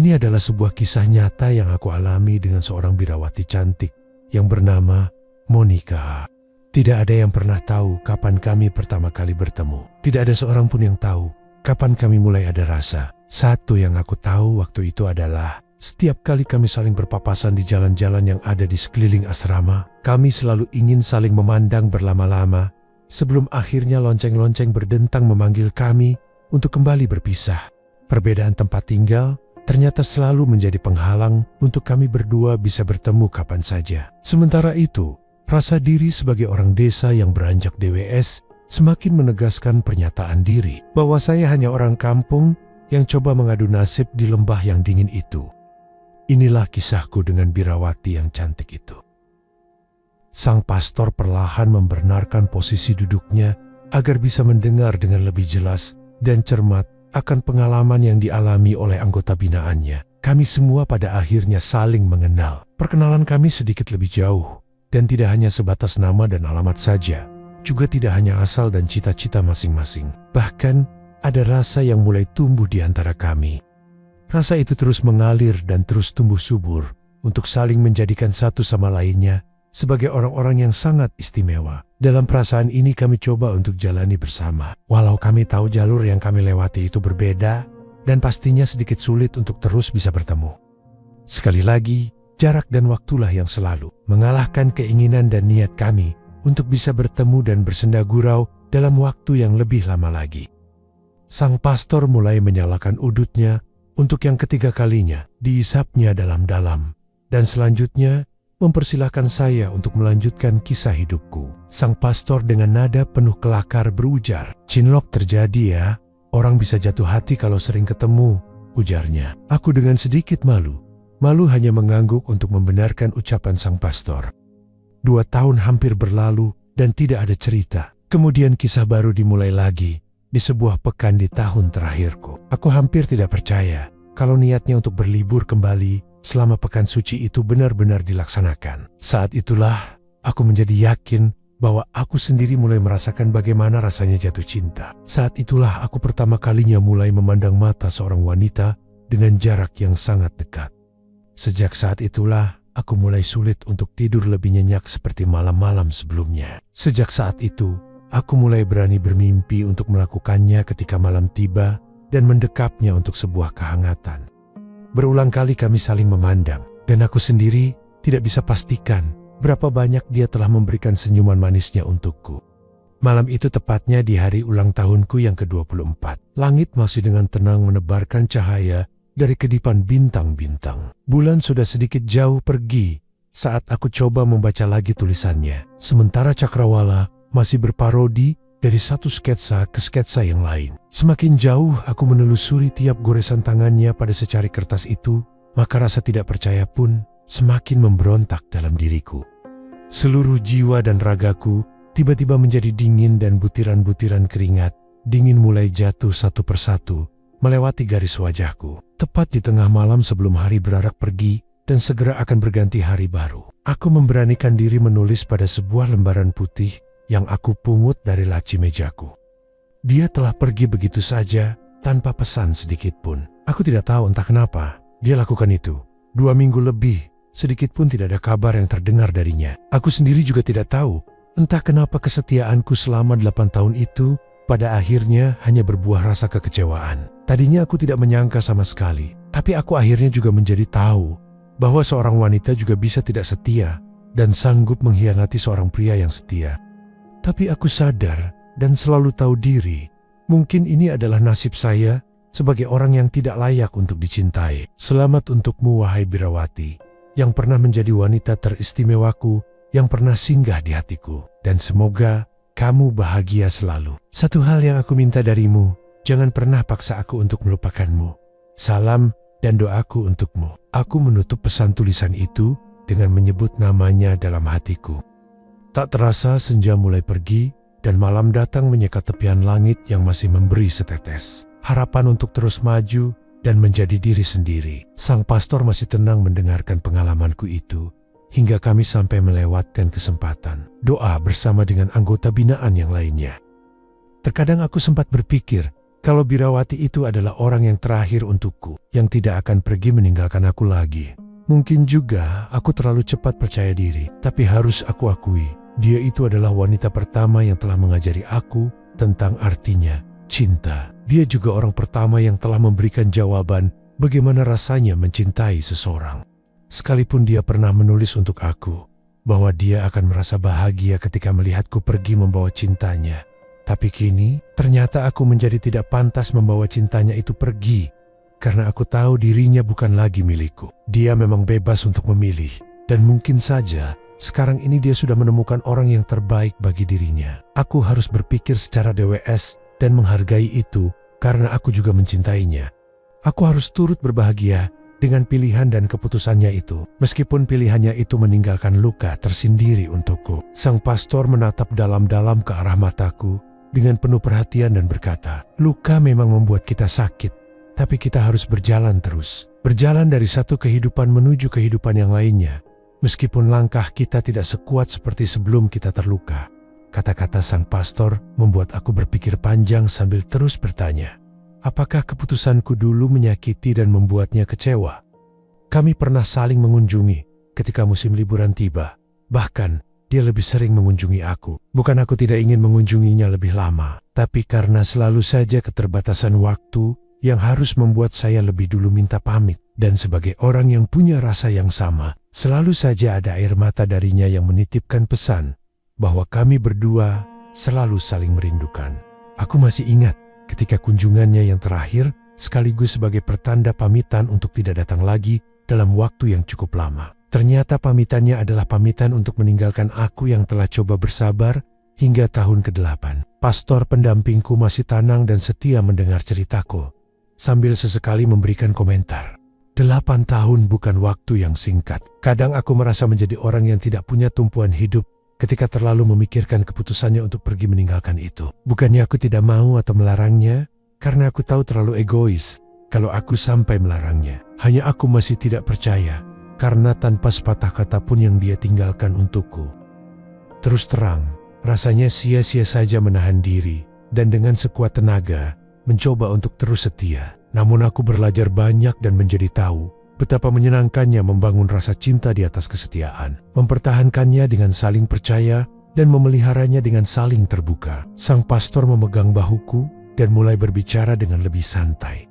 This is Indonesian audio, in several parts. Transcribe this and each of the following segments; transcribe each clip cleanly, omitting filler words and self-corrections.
Ini adalah sebuah kisah nyata yang aku alami dengan seorang birawati cantik yang bernama Monica. Tidak ada yang pernah tahu kapan kami pertama kali bertemu. Tidak ada seorang pun yang tahu kapan kami mulai ada rasa. Satu yang aku tahu waktu itu adalah setiap kali kami saling berpapasan di jalan-jalan yang ada di sekeliling asrama, kami selalu ingin saling memandang berlama-lama sebelum akhirnya lonceng-lonceng berdentang memanggil kami untuk kembali berpisah. Perbedaan tempat tinggal ternyata selalu menjadi penghalang untuk kami berdua bisa bertemu kapan saja. Sementara itu, rasa diri sebagai orang desa yang beranjak DWS semakin menegaskan pernyataan diri bahwa saya hanya orang kampung yang coba mengadu nasib di lembah yang dingin itu. Inilah kisahku dengan birawati yang cantik itu. Sang pastor perlahan membenarkan posisi duduknya agar bisa mendengar dengan lebih jelas dan cermat akan pengalaman yang dialami oleh anggota binaannya. Kami semua pada akhirnya saling mengenal. Perkenalan kami sedikit lebih jauh dan tidak hanya sebatas nama dan alamat saja, juga tidak hanya asal dan cita-cita masing-masing. Bahkan ada rasa yang mulai tumbuh di antara kami. Rasa itu terus mengalir dan terus tumbuh subur untuk saling menjadikan satu sama lainnya sebagai orang-orang yang sangat istimewa. Dalam perasaan ini kami coba untuk jalani bersama. Walau kami tahu jalur yang kami lewati itu berbeda dan pastinya sedikit sulit untuk terus bisa bertemu. Sekali lagi, jarak dan waktulah yang selalu mengalahkan keinginan dan niat kami untuk bisa bertemu dan bersenda gurau dalam waktu yang lebih lama lagi. Sang pastor mulai menyalakan udutnya untuk yang ketiga kalinya, diisapnya dalam-dalam, dan selanjutnya mempersilahkan saya untuk melanjutkan kisah hidupku. Sang pastor dengan nada penuh kelakar berujar, "Cinlok terjadi ya, orang bisa jatuh hati kalau sering ketemu," ujarnya. Aku dengan sedikit malu hanya mengangguk untuk membenarkan ucapan sang pastor. 2 tahun hampir berlalu dan tidak ada cerita. Kemudian kisah baru dimulai lagi. Di sebuah pekan di tahun terakhirku, aku hampir tidak percaya kalau niatnya untuk berlibur kembali selama pekan suci itu benar-benar dilaksanakan. Saat itulah aku menjadi yakin bahwa aku sendiri mulai merasakan bagaimana rasanya jatuh cinta. Saat itulah aku pertama kalinya mulai memandang mata seorang wanita dengan jarak yang sangat dekat. Sejak saat itulah aku mulai sulit untuk tidur lebih nyenyak seperti malam-malam sebelumnya. Sejak saat itu, aku mulai berani bermimpi untuk melakukannya ketika malam tiba dan mendekapnya untuk sebuah kehangatan. Berulang kali kami saling memandang, dan aku sendiri tidak bisa pastikan berapa banyak dia telah memberikan senyuman manisnya untukku. Malam itu tepatnya di hari ulang tahunku yang ke-24. Langit masih dengan tenang menebarkan cahaya dari kedipan bintang-bintang. Bulan sudah sedikit jauh pergi saat aku coba membaca lagi tulisannya. Sementara cakrawala masih berparodi dari satu sketsa ke sketsa yang lain. Semakin jauh aku menelusuri tiap goresan tangannya pada secari kertas itu, maka rasa tidak percaya pun semakin memberontak dalam diriku. Seluruh jiwa dan ragaku tiba-tiba menjadi dingin dan butiran-butiran keringat dingin mulai jatuh satu persatu melewati garis wajahku. Tepat di tengah malam sebelum hari berarak pergi dan segera akan berganti hari baru, aku memberanikan diri menulis pada sebuah lembaran putih yang aku pungut dari laci mejaku. Dia telah pergi begitu saja tanpa pesan sedikit pun. Aku tidak tahu entah kenapa dia lakukan itu. 2 minggu lebih, sedikit pun tidak ada kabar yang terdengar darinya. Aku sendiri juga tidak tahu entah kenapa kesetiaanku selama 8 tahun itu pada akhirnya hanya berbuah rasa kekecewaan. Tadinya aku tidak menyangka sama sekali, tapi aku akhirnya juga menjadi tahu bahwa seorang wanita juga bisa tidak setia dan sanggup mengkhianati seorang pria yang setia. Tapi aku sadar dan selalu tahu diri, mungkin ini adalah nasib saya sebagai orang yang tidak layak untuk dicintai. Selamat untukmu wahai birawati, yang pernah menjadi wanita teristimewaku, yang pernah singgah di hatiku. Dan semoga kamu bahagia selalu. Satu hal yang aku minta darimu, jangan pernah paksa aku untuk melupakanmu. Salam dan doaku untukmu. Aku menutup pesan tulisan itu dengan menyebut namanya dalam hatiku. Tak terasa senja mulai pergi dan malam datang menyekat tepian langit yang masih memberi setetes harapan untuk terus maju dan menjadi diri sendiri. Sang pastor masih tenang mendengarkan pengalamanku itu hingga kami sampai melewatkan kesempatan doa bersama dengan anggota binaan yang lainnya. Terkadang aku sempat berpikir, Kalau birawati itu adalah orang yang terakhir untukku, yang tidak akan pergi meninggalkan aku lagi. Mungkin juga aku terlalu cepat percaya diri, tapi harus aku akui, dia itu adalah wanita pertama yang telah mengajari aku tentang artinya cinta. Dia juga orang pertama yang telah memberikan jawaban bagaimana rasanya mencintai seseorang. Sekalipun dia pernah menulis untuk aku bahwa dia akan merasa bahagia ketika melihatku pergi membawa cintanya. Tapi kini, ternyata aku menjadi tidak pantas membawa cintanya itu pergi. Karena aku tahu dirinya bukan lagi milikku. Dia memang bebas untuk memilih. Dan mungkin saja, sekarang ini dia sudah menemukan orang yang terbaik bagi dirinya. Aku harus berpikir secara dewasa dan menghargai itu karena aku juga mencintainya. Aku harus turut berbahagia dengan pilihan dan keputusannya itu. Meskipun pilihannya itu meninggalkan luka tersendiri untukku. Sang pastor menatap dalam-dalam ke arah mataku dengan penuh perhatian dan berkata, luka memang membuat kita sakit, tapi kita harus berjalan terus. Berjalan dari satu kehidupan menuju kehidupan yang lainnya. Meskipun langkah kita tidak sekuat seperti sebelum kita terluka. Kata-kata sang pastor membuat aku berpikir panjang sambil terus bertanya, apakah keputusanku dulu menyakiti dan membuatnya kecewa? Kami pernah saling mengunjungi ketika musim liburan tiba. Bahkan, dia lebih sering mengunjungi aku. Bukan aku tidak ingin mengunjunginya lebih lama, tapi karena selalu saja keterbatasan waktu yang harus membuat saya lebih dulu minta pamit. Dan sebagai orang yang punya rasa yang sama, selalu saja ada air mata darinya yang menitipkan pesan bahwa kami berdua selalu saling merindukan. Aku masih ingat ketika kunjungannya yang terakhir sekaligus sebagai pertanda pamitan untuk tidak datang lagi dalam waktu yang cukup lama. Ternyata pamitannya adalah pamitan untuk meninggalkan aku yang telah coba bersabar hingga tahun ke-8. Pastor pendampingku masih tenang dan setia mendengar ceritaku, sambil sesekali memberikan komentar. 8 tahun bukan waktu yang singkat. Kadang aku merasa menjadi orang yang tidak punya tumpuan hidup ketika terlalu memikirkan keputusannya untuk pergi meninggalkan itu. Bukannya aku tidak mau atau melarangnya, karena aku tahu terlalu egois kalau aku sampai melarangnya. Hanya aku masih tidak percaya, karena tanpa sepatah kata pun yang dia tinggalkan untukku. Terus terang, rasanya sia-sia saja menahan diri dan dengan sekuat tenaga mencoba untuk terus setia. Namun aku belajar banyak dan menjadi tahu betapa menyenangkannya membangun rasa cinta di atas kesetiaan, mempertahankannya dengan saling percaya dan memeliharanya dengan saling terbuka. Sang pastor memegang bahuku dan mulai berbicara dengan lebih santai.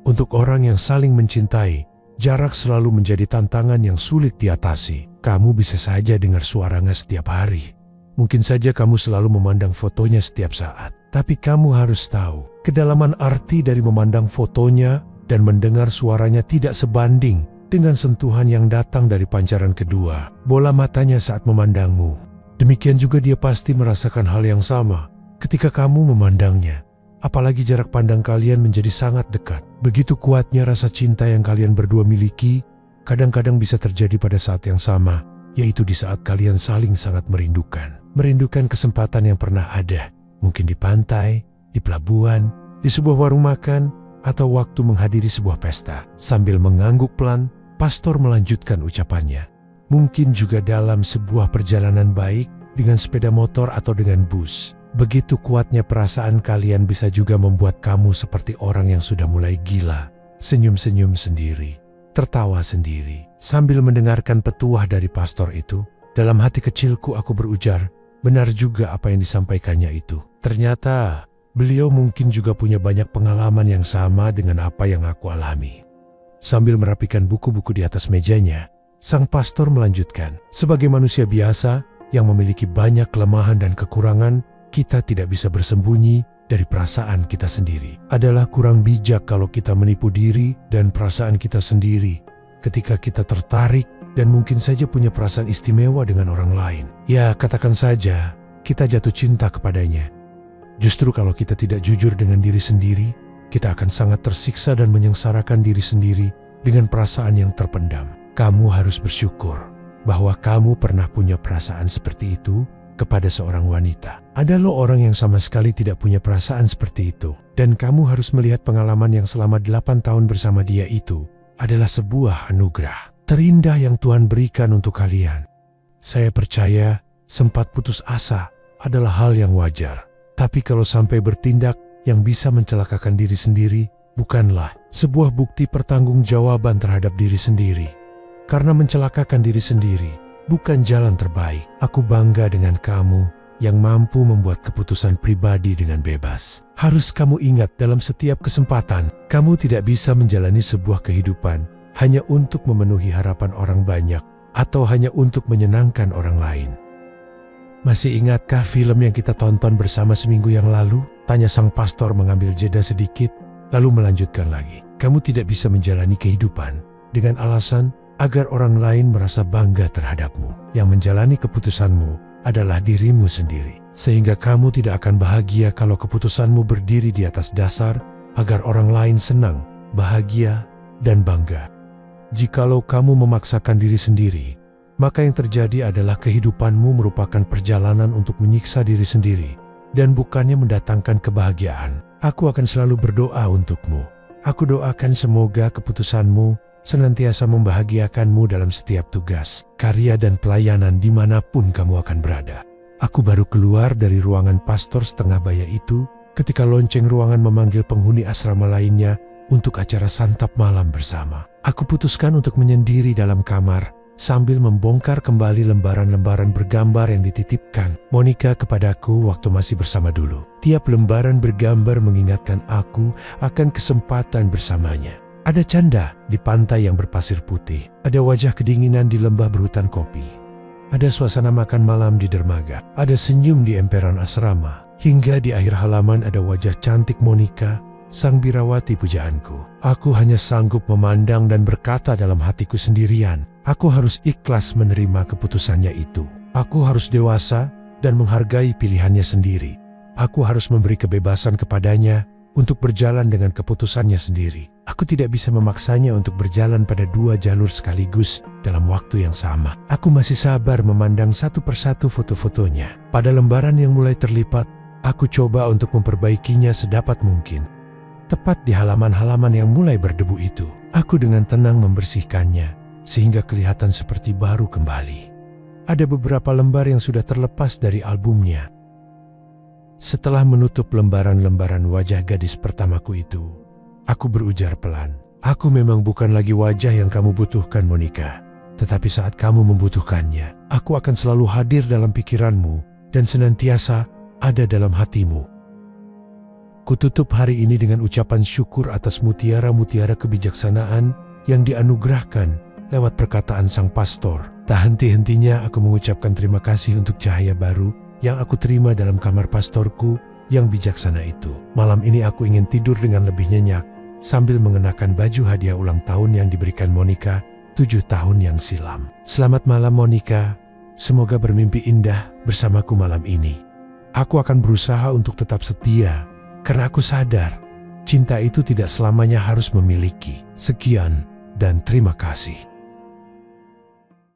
Untuk orang yang saling mencintai, jarak selalu menjadi tantangan yang sulit diatasi. Kamu bisa saja dengar suaranya setiap hari. Mungkin saja kamu selalu memandang fotonya setiap saat. Tapi kamu harus tahu, kedalaman arti dari memandang fotonya dan mendengar suaranya tidak sebanding dengan sentuhan yang datang dari pancaran kedua, bola matanya saat memandangmu. Demikian juga dia pasti merasakan hal yang sama ketika kamu memandangnya. Apalagi jarak pandang kalian menjadi sangat dekat. Begitu kuatnya rasa cinta yang kalian berdua miliki, kadang-kadang bisa terjadi pada saat yang sama, yaitu di saat kalian saling sangat merindukan. Merindukan kesempatan yang pernah ada, mungkin di pantai, di pelabuhan, di sebuah warung makan, atau waktu menghadiri sebuah pesta. Sambil mengangguk pelan, pastor melanjutkan ucapannya. Mungkin juga dalam sebuah perjalanan baik, dengan sepeda motor atau dengan bus. Begitu kuatnya perasaan kalian bisa juga membuat kamu seperti orang yang sudah mulai gila. Senyum-senyum sendiri, tertawa sendiri. Sambil mendengarkan petuah dari pastor itu, dalam hati kecilku aku berujar, benar juga apa yang disampaikannya itu. Ternyata, beliau mungkin juga punya banyak pengalaman yang sama dengan apa yang aku alami. Sambil merapikan buku-buku di atas mejanya, sang pastor melanjutkan, sebagai manusia biasa yang memiliki banyak kelemahan dan kekurangan, kita tidak bisa bersembunyi dari perasaan kita sendiri. Adalah kurang bijak kalau kita menipu diri dan perasaan kita sendiri ketika kita tertarik dan mungkin saja punya perasaan istimewa dengan orang lain. Ya, katakan saja kita jatuh cinta kepadanya. Justru kalau kita tidak jujur dengan diri sendiri, kita akan sangat tersiksa dan menyengsarakan diri sendiri dengan perasaan yang terpendam. Kamu harus bersyukur bahwa kamu pernah punya perasaan seperti itu kepada seorang wanita. Ada loh orang yang sama sekali tidak punya perasaan seperti itu. Dan kamu harus melihat pengalaman yang selama 8 tahun bersama dia itu adalah sebuah anugerah terindah yang Tuhan berikan untuk kalian. Saya percaya sempat putus asa adalah hal yang wajar. Tapi kalau sampai bertindak yang bisa mencelakakan diri sendiri bukanlah sebuah bukti pertanggungjawaban terhadap diri sendiri. Karena mencelakakan diri sendiri bukan jalan terbaik. Aku bangga dengan kamu yang mampu membuat keputusan pribadi dengan bebas. Harus kamu ingat dalam setiap kesempatan, kamu tidak bisa menjalani sebuah kehidupan hanya untuk memenuhi harapan orang banyak atau hanya untuk menyenangkan orang lain. Masih ingatkah film yang kita tonton bersama seminggu yang lalu? Tanya sang pastor mengambil jeda sedikit, lalu melanjutkan lagi. Kamu tidak bisa menjalani kehidupan dengan alasan agar orang lain merasa bangga terhadapmu. Yang menjalani keputusanmu adalah dirimu sendiri. Sehingga kamu tidak akan bahagia kalau keputusanmu berdiri di atas dasar agar orang lain senang, bahagia, dan bangga. Jikalau kamu memaksakan diri sendiri, maka yang terjadi adalah kehidupanmu merupakan perjalanan untuk menyiksa diri sendiri dan bukannya mendatangkan kebahagiaan. Aku akan selalu berdoa untukmu. Aku doakan semoga keputusanmu senantiasa membahagiakanmu dalam setiap tugas, karya dan pelayanan dimanapun kamu akan berada. Aku baru keluar dari ruangan pastor setengah baya itu ketika lonceng ruangan memanggil penghuni asrama lainnya untuk acara santap malam bersama. Aku putuskan untuk menyendiri dalam kamar sambil membongkar kembali lembaran-lembaran bergambar yang dititipkan Monica kepadaku waktu masih bersama dulu. Tiap lembaran bergambar mengingatkan aku akan kesempatan bersamanya. Ada canda di pantai yang berpasir putih. Ada wajah kedinginan di lembah berhutan kopi. Ada suasana makan malam di dermaga. Ada senyum di emperan asrama. Hingga di akhir halaman ada wajah cantik Monica, sang birawati pujaanku. Aku hanya sanggup memandang dan berkata dalam hatiku sendirian, aku harus ikhlas menerima keputusannya itu. Aku harus dewasa dan menghargai pilihannya sendiri. Aku harus memberi kebebasan kepadanya untuk berjalan dengan keputusannya sendiri. Aku tidak bisa memaksanya untuk berjalan pada dua jalur sekaligus dalam waktu yang sama. Aku masih sabar memandang satu persatu foto-fotonya. Pada lembaran yang mulai terlipat, aku coba untuk memperbaikinya sedapat mungkin. Tepat di halaman-halaman yang mulai berdebu itu, aku dengan tenang membersihkannya sehingga kelihatan seperti baru kembali. Ada beberapa lembar yang sudah terlepas dari albumnya. Setelah menutup lembaran-lembaran wajah gadis pertamaku itu, aku berujar pelan, aku memang bukan lagi wajah yang kamu butuhkan, Monica. Tetapi saat kamu membutuhkannya, aku akan selalu hadir dalam pikiranmu dan senantiasa ada dalam hatimu. Kututup hari ini dengan ucapan syukur atas mutiara-mutiara kebijaksanaan yang dianugerahkan lewat perkataan sang pastor. Tak henti-hentinya aku mengucapkan terima kasih untuk cahaya baru yang aku terima dalam kamar pastorku yang bijaksana itu. Malam ini aku ingin tidur dengan lebih nyenyak sambil mengenakan baju hadiah ulang tahun yang diberikan Monica 7 tahun yang silam. Selamat malam Monica, semoga bermimpi indah bersamaku malam ini. Aku akan berusaha untuk tetap setia karena aku sadar cinta itu tidak selamanya harus memiliki. Sekian dan terima kasih.